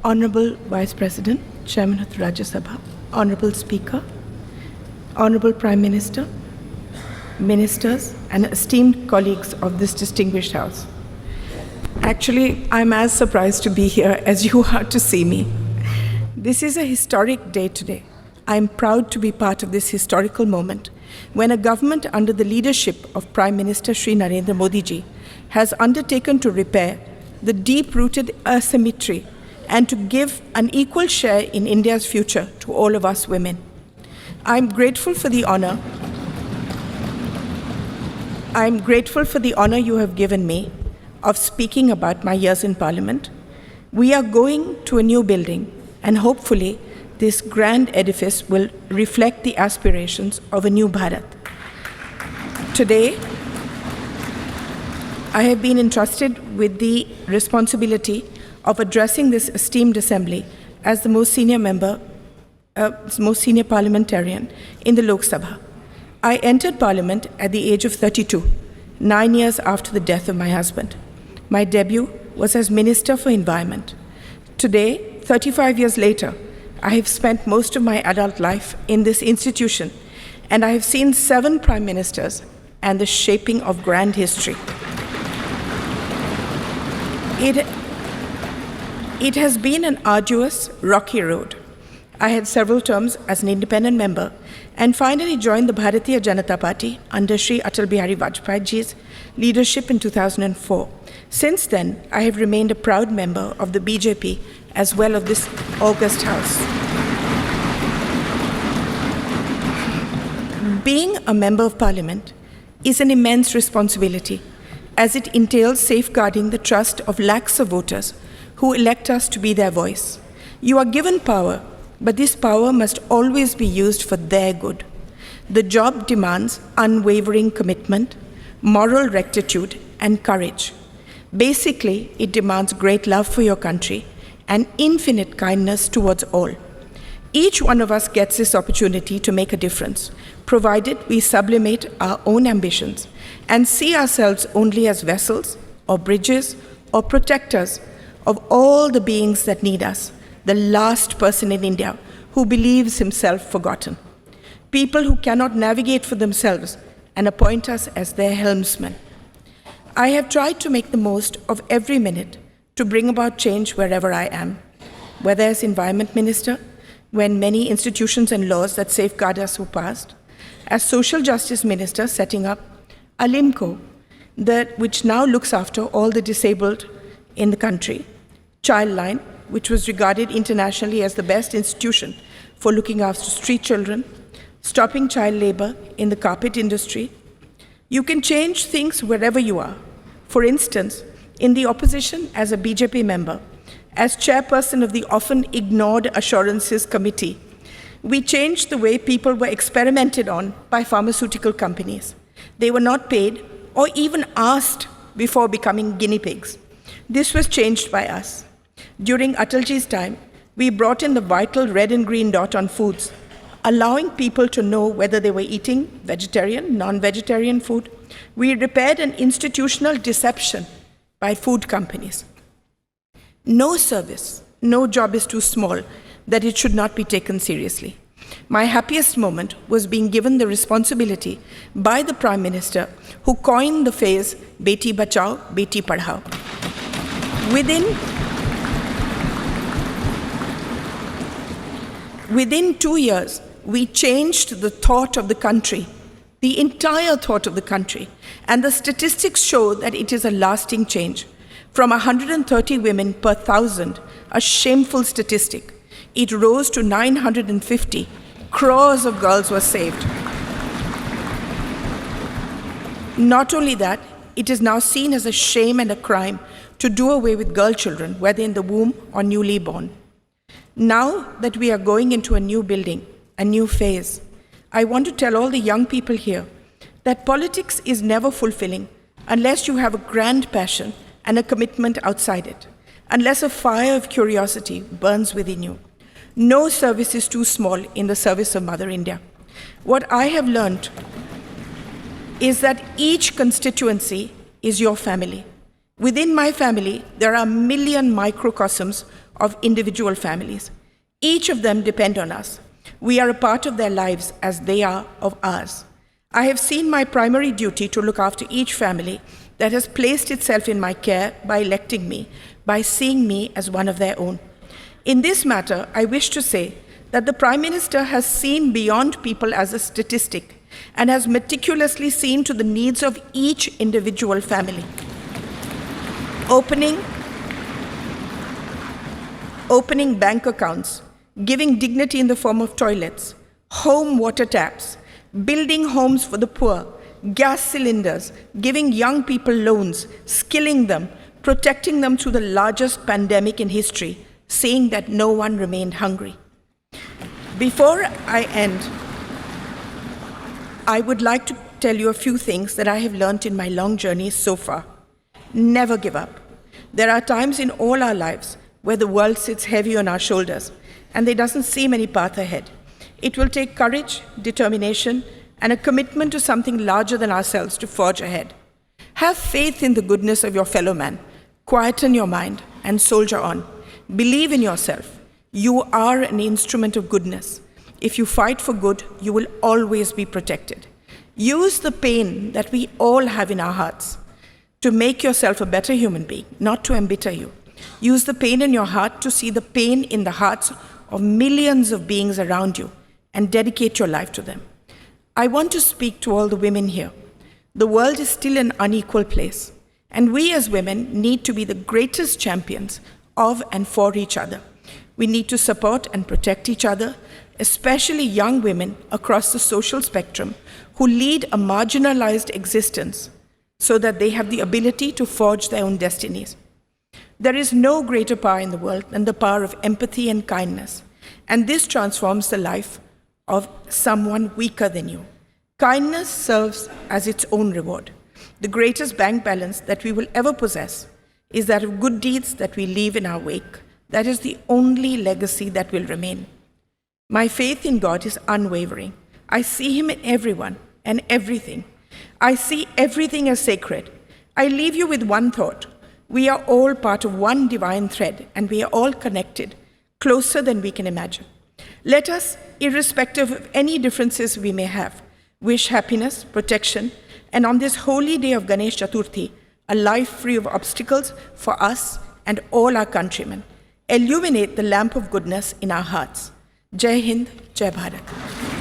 Honorable Vice President, Chairman of the Rajya Sabha, Honorable Speaker, Honorable Prime Minister, Ministers, and esteemed colleagues of this distinguished House. Actually, I'm as surprised to be here as you are to see me. This is a historic day today. I'm proud to be part of this historical moment when a government under the leadership of Prime Minister Shri Narendra Modi ji has undertaken to repair the deep-rooted asymmetry and to give an equal share in India's future to all of us women. I'm grateful for the honor you have given me of speaking about my years in Parliament. We are going to a new building, and hopefully this grand edifice will reflect the aspirations of a new Bharat. Today, I have been entrusted with the responsibility of addressing this esteemed assembly as the most senior parliamentarian in the Lok Sabha. I entered Parliament at the age of 32, 9 years after the death of my husband. My debut was as Minister for Environment. Today, 35 years later, I have spent most of my adult life in this institution, and I have seen 7 prime ministers and the shaping of grand history. It has been an arduous, rocky road. I had several terms as an independent member and finally joined the Bharatiya Janata Party under Shri Atal Bihari Vajpayee ji's leadership in 2004. Since then, I have remained a proud member of the BJP as well of this august House. Being a member of Parliament is an immense responsibility, as it entails safeguarding the trust of lakhs of voters who elect us to be their voice. You are given power, but this power must always be used for their good. The job demands unwavering commitment, moral rectitude, and courage. Basically, it demands great love for your country and infinite kindness towards all. Each one of us gets this opportunity to make a difference, provided we sublimate our own ambitions and see ourselves only as vessels or bridges or protectors of all the beings that need us, the last person in India who believes himself forgotten. People who cannot navigate for themselves and appoint us as their helmsmen. I have tried to make the most of every minute to bring about change wherever I am, whether as Environment Minister, when many institutions and laws that safeguard us were passed, as Social Justice Minister setting up Alimco, which now looks after all the disabled in the country, Childline, which was regarded internationally as the best institution for looking after street children, stopping child labor in the carpet industry. You can change things wherever you are. For instance, in the opposition as a BJP member, as chairperson of the often ignored Assurances Committee, we changed the way people were experimented on by pharmaceutical companies. They were not paid or even asked before becoming guinea pigs. This was changed by us. During Atalji's time, we brought in the vital red and green dot on foods, allowing people to know whether they were eating vegetarian, non-vegetarian food. We repaired an institutional deception by food companies. No service, no job is too small that it should not be taken seriously. My happiest moment was being given the responsibility by the Prime Minister, who coined the phrase Beti Bachao, Beti Padhao. Within 2 years, we changed the thought of the country, the entire thought of the country, and the statistics show that it is a lasting change. From 130 women per 1,000, a shameful statistic, it rose to 950. Crores of girls were saved. Not only that, it is now seen as a shame and a crime to do away with girl children, whether in the womb or newly born. Now that we are going into a new building, a new phase, I want to tell all the young people here that politics is never fulfilling unless you have a grand passion and a commitment outside it, unless a fire of curiosity burns within you. No service is too small in the service of Mother India. What I have learned is that each constituency is your family. Within my family, there are a million microcosms of individual families. Each of them depend on us. We are a part of their lives as they are of ours. I have seen my primary duty to look after each family that has placed itself in my care by electing me, by seeing me as one of their own. In this matter, I wish to say that the Prime Minister has seen beyond people as a statistic and has meticulously seen to the needs of each individual family. Opening bank accounts, giving dignity in the form of toilets, home water taps, building homes for the poor, gas cylinders, giving young people loans, skilling them, protecting them through the largest pandemic in history, saying that no one remained hungry. Before I end, I would like to tell you a few things that I have learned in my long journey so far. Never give up. There are times in all our lives where the world sits heavy on our shoulders and there doesn't seem any path ahead. It will take courage, determination, and a commitment to something larger than ourselves to forge ahead. Have faith in the goodness of your fellow man. Quieten your mind and soldier on. Believe in yourself. You are an instrument of goodness. If you fight for good, you will always be protected. Use the pain that we all have in our hearts to make yourself a better human being, not to embitter you. Use the pain in your heart to see the pain in the hearts of millions of beings around you and dedicate your life to them. I want to speak to all the women here. The world is still an unequal place, and we as women need to be the greatest champions of and for each other. We need to support and protect each other, especially young women across the social spectrum who lead a marginalized existence so that they have the ability to forge their own destinies. There is no greater power in the world than the power of empathy and kindness, and this transforms the life of someone weaker than you. Kindness serves as its own reward. The greatest bank balance that we will ever possess is that of good deeds that we leave in our wake. That is the only legacy that will remain. My faith in God is unwavering. I see Him in everyone and everything. I see everything as sacred. I leave you with one thought. We are all part of one divine thread, and we are all connected, closer than we can imagine. Let us, irrespective of any differences we may have, wish happiness, protection, and on this holy day of Ganesh Chaturthi, a life free of obstacles for us and all our countrymen. Illuminate the lamp of goodness in our hearts. Jai Hind, Jai Bharat.